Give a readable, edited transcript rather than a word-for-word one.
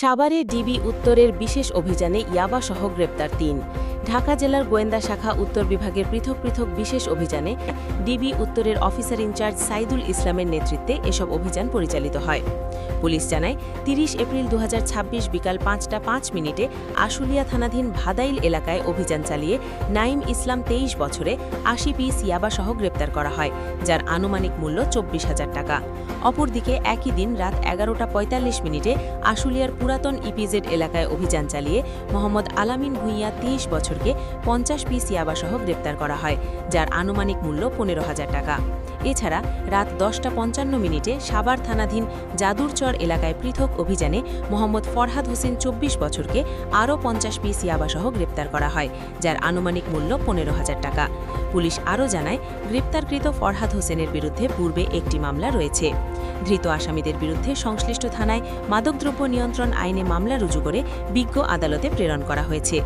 সাভারে ডিবি উত্তরের বিশেষ অভিযানে ইয়াবাসহ গ্রেপ্তার ৩। ঢাকা জেলার গোয়েন্দা শাখা উত্তর বিভাগের পৃথক পৃথক বিশেষ অভিযানে ডিবি উত্তরের অফিসার ইনচার্জ সাইদুল ইসলামের নেতৃত্বে এসব অভিযান পরিচালিত হয়। পুলিশ জানায় ৩০ এপ্রিল ২০২৬ বিকাল ৫টা ৫ মিনিটে আশুলিয়া থানাধীন ভাদাইল এলাকায় অভিযান চালিয়ে নাইম ইসলাম ২৩ বছরে ৮০ পিস ইয়াবাসহ গ্রেপ্তার করা হয়, যার আনুমানিক মূল্য ২৪,০০০ টাকা। অপরদিকে একই দিন রাত ১১টা ৪৫ মিনিটে আশুলিয়ার পুরাতন ইপিজেড এলাকায় অভিযান চালিয়ে মোহাম্মদ আলামিন ভূঁইয়া ৩০ বছরকে ৫০ পিস ইয়াবাসহ গ্রেপ্তার করা হয়, যার আনুমানিক মূল্য ১৫,০০০ টাকা। এছাড়া রাত ১০টা ৫৫ মিনিটে সাভার থানাধীন জাদুরচর এলাকায় পৃথক অভিযানে মোহাম্মদ ফরহাদ হোসেন ২৪ বছরকে আরও ৫০ পিস ইয়াবাসহ গ্রেপ্তার করা হয়, যার আনুমানিক মূল্য ১৫,০০০ টাকা। পুলিশ আরও জানায়, গ্রেপ্তারকৃত ফরহাদ হোসেনের বিরুদ্ধে পূর্বে একটি মামলা রয়েছে। ধৃত আসামিদের বিরুদ্ধে সংশ্লিষ্ট থানায় মাদকদ্রব্য নিয়ন্ত্রণ আইনে মামলা রুজু করে বিজ্ঞ আদালতে প্রেরণ করা হয়েছে।